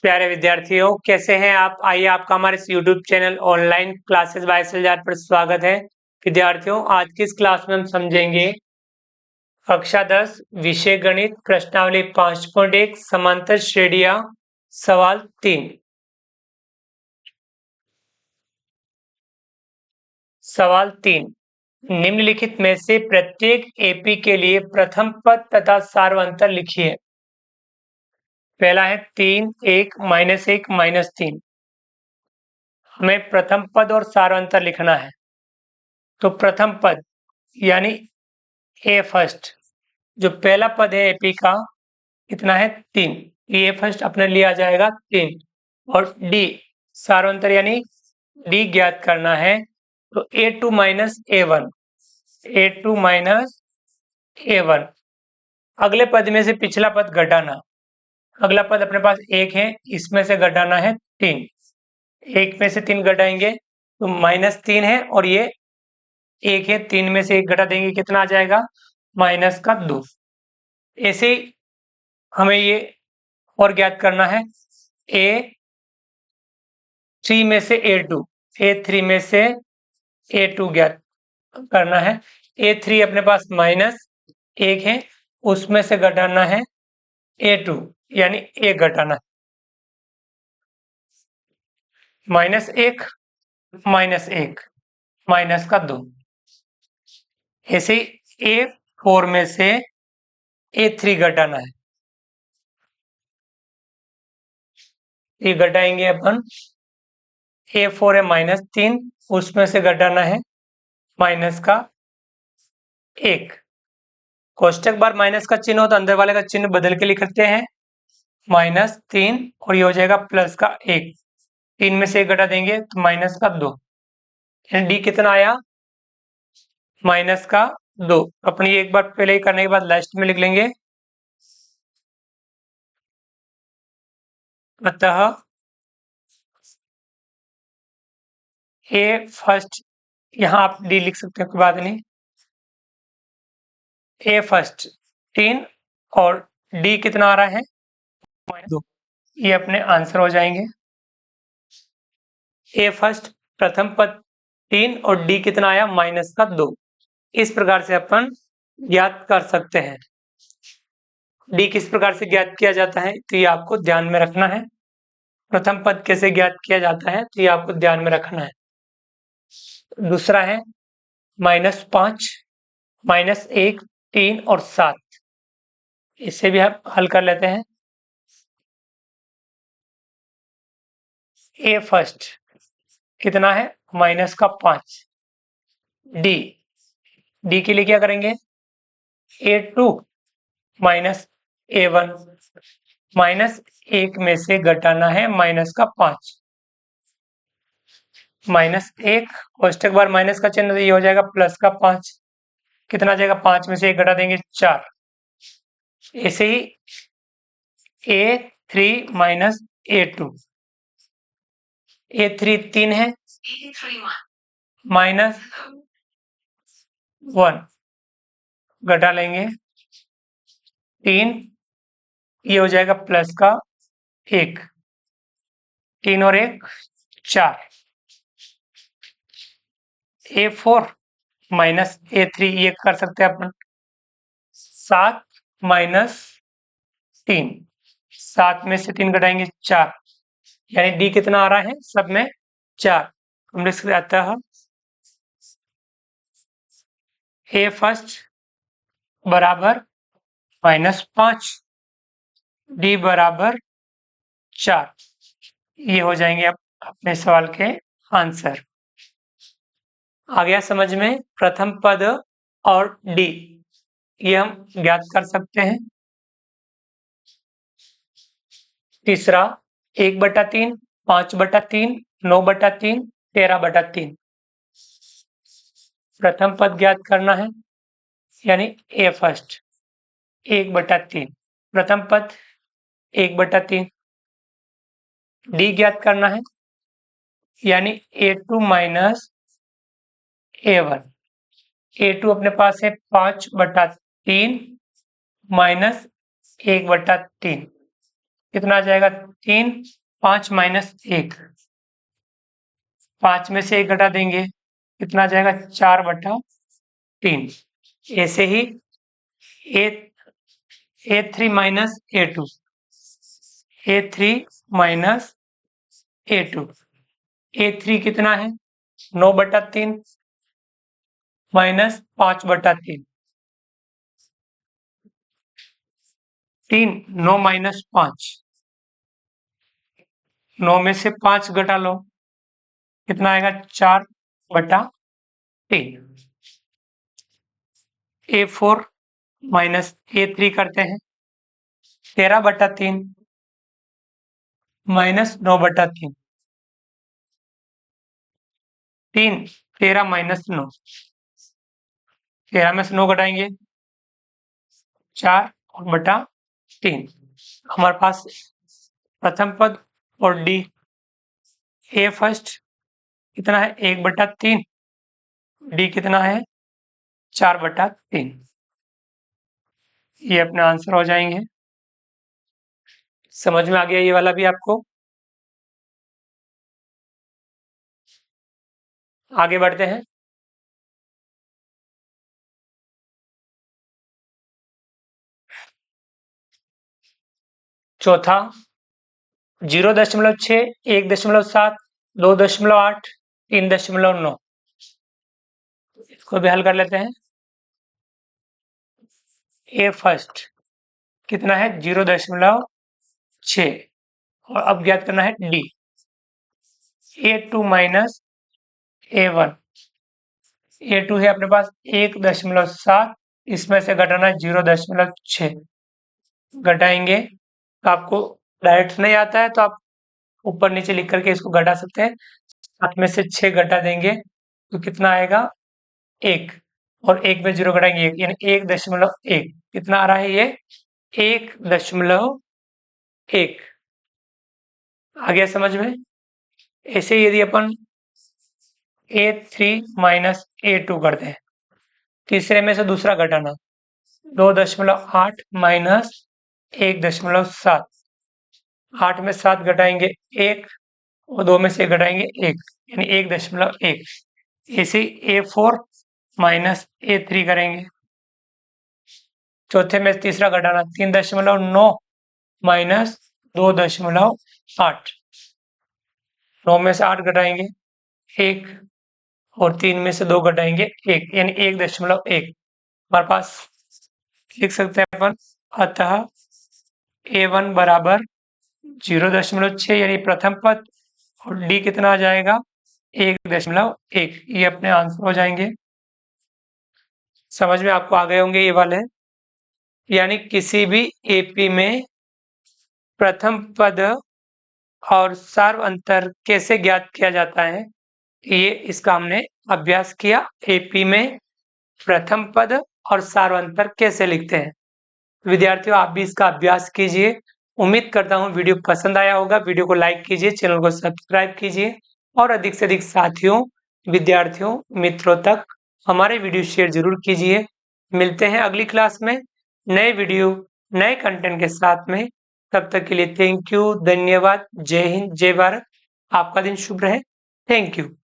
प्यारे विद्यार्थियों, कैसे हैं आप? आइए आपका हमारे इस YouTube channel online classes by सलजार पर स्वागत है। विद्यार्थियों, आज की इस क्लास में हम समझेंगे कक्षा 10 विषय गणित प्रश्नावली 5.1 समांतर श्रेणियां सवाल 3। सवाल 3, निम्नलिखित में से प्रत्येक एपी के लिए प्रथम पद तथा सार्वंतर लिखिए। पहला है 3, 1, -1, -3। हमें प्रथम पद और सार्वंतर लिखना है। तो प्रथम पद यानी ए फर्स्ट, जो पहला पद है एपी का कितना है 3, ए फर्स्ट अपने लिया जाएगा 3। और डी सार्वंतर यानी डी ज्ञात करना है। तो A2 - A1, A2 - A1। अगले पद में से पिछला पद घटाना। अगला पद अपने पास 1 है, इसमें से घटाना है 3। 1 में से 3 घटाएंगे तो -3 है, और ये 1 है, 3 में से 1 घटा देंगे कितना आ जाएगा -2। ऐसे ही हमें ये और ज्ञात करना है A3 में से A2, A3 में से A2 ज्ञात करना है। A3 अपने पास -1 है, उसमें से घटाना है A2 यानी 1 घटाना है। -1 -1 -2। ऐसे ही A4 में से A3 घटाना है। ये घटाएंगे अपन। A4 है -3, उसमें से घटाना है -1। कोष्टक बार माइनस का चिन्ह हो तो अंदर वाले का चिन्ह बदल के लिखते हैं -3, और ये हो जाएगा +1। 3 में से 1 घटा देंगे तो -2। डी कितना आया -2। अपनी एक बार पहले ही करने के बाद लास्ट में लिख लेंगे। अतः ए फर्स्ट, यहाँ आप डी लिख सकते हो, कोई बात नहीं। ए फर्स्ट 3 और डी कितना आ रहा है -2। ये अपने आंसर हो जाएंगे। ए फर्स्ट प्रथम पद 3 और डी कितना आया -2। इस प्रकार से अपन ज्ञात कर सकते हैं। डी किस प्रकार से ज्ञात किया जाता है तो ये आपको ध्यान में रखना है। प्रथम पद कैसे ज्ञात किया जाता है तो ये आपको ध्यान में रखना है। दूसरा है -5, -1, 3 और 7। इसे भी आप हल कर लेते हैं। ए फर्स्ट कितना है -5। डी के लिए क्या करेंगे A2 -A1, -1 में से घटाना है -5। -1 कोष्टक बार माइनस का चिन्ह, ये हो जाएगा +5। कितना आ जाएगा 5 में से 1 घटा देंगे 4। ऐसे ही A3 -A2, A3 3 है -1 घटा लेंगे 3, ये हो जाएगा +1। 3 और 1 4। A4 -A3 ये कर सकते हैं अपन। 7 -3, 7 में से 3 घटाएंगे 4, यानी डी कितना आ रहा है सब में 4। हम लिख सकते आता है ए फर्स्ट बराबर -5, डी बराबर 4। ये हो जाएंगे अब अपने सवाल के आंसर। आ गया समझ में? प्रथम पद और डी ये हम ज्ञात कर सकते हैं। तीसरा 1/3, 5/3, 9/3, 13/3। प्रथम पद ज्ञात करना है यानी ए फर्स्ट 1/3। प्रथम पद 1/3। डी ज्ञात करना है यानी A2 -A1। A2 अपने पास है 5/3 -1/3। कितना आ जाएगा 3, 5 माइनस 1, 5 में से 1 घटा देंगे, कितना आ जाएगा 4/3। ऐसे ही A3 minus A2, A3 minus A2, A3 कितना है 9/3 माइनस 5/3, 3, 9 माइनस 5, 9 में से 5 घटा लो, कितना आएगा 4/3। A4 माइनस A3 करते हैं, 13/3 माइनस 9/3, 3, 13 माइनस 9, 13 में से 9 घटाएंगे 4/3। हमारे पास प्रथम पद और डी। ए फर्स्ट कितना है 1/3, डी कितना है 4/3। ये अपना आंसर हो जाएंगे। समझ में आ गया ये वाला भी आपको? आगे बढ़ते हैं। चौथा 0.6, 1.7, 2.8, 3.9, इसको भी हल कर लेते हैं। ए फर्स्ट कितना है 0.6 और अब ज्ञात करना है D. A2 minus A1, A2 है अपने पास 1.7, इसमें से घटाना है 0.6, घटाएंगे तो आपको डायरेक्ट नहीं आता है तो आप ऊपर नीचे लिख करके इसको घटा सकते हैं। 7 में से 6 घटा देंगे तो कितना आएगा 1, और 1 में 0 घटाएंगे 1, यानी 1.1। कितना आ रहा है ये 1.1। आ गया समझ में? ऐसे यदि अपन A3 माइनस A2 करते हैं, तीसरे में से दूसरा घटाना 2.8 माइनस 1.7, 8 में 7 घटाएंगे 1 और 2 में से घटाएंगे 1, यानी 1.1। ऐसे A4 माइनस A3 करेंगे। चौथे में तीसरा घटाना 3.9 माइनस 2.8, 9 में से 8 घटाएंगे 1 और 3 में से 2 घटाएंगे 1, यानी 1.1। हमारे पास लिख सकते हैं अपन, अतः A1 बराबर 0.6 यानी प्रथम पद और डी कितना आ जाएगा 1.1। ये अपने आंसर हो जाएंगे। समझ में आपको आ गए होंगे ये वाले। यानी किसी भी एपी में प्रथम पद और सार्व अंतर कैसे ज्ञात किया जाता है, ये इसका हमने अभ्यास किया। एपी में प्रथम पद और सार्व अंतर कैसे लिखते हैं। विद्यार्थियों आप भी इसका अभ्यास कीजिए। उम्मीद करता हूँ वीडियो पसंद आया होगा। वीडियो को लाइक कीजिए, चैनल को सब्सक्राइब कीजिए और अधिक से अधिक साथियों, विद्यार्थियों, मित्रों तक हमारे वीडियो शेयर जरूर कीजिए। मिलते हैं अगली क्लास में नए वीडियो नए कंटेंट के साथ में। तब तक के लिए थैंक यू, धन्यवाद, जय हिंद, जय भारत। आपका दिन शुभ रहे। Thank you.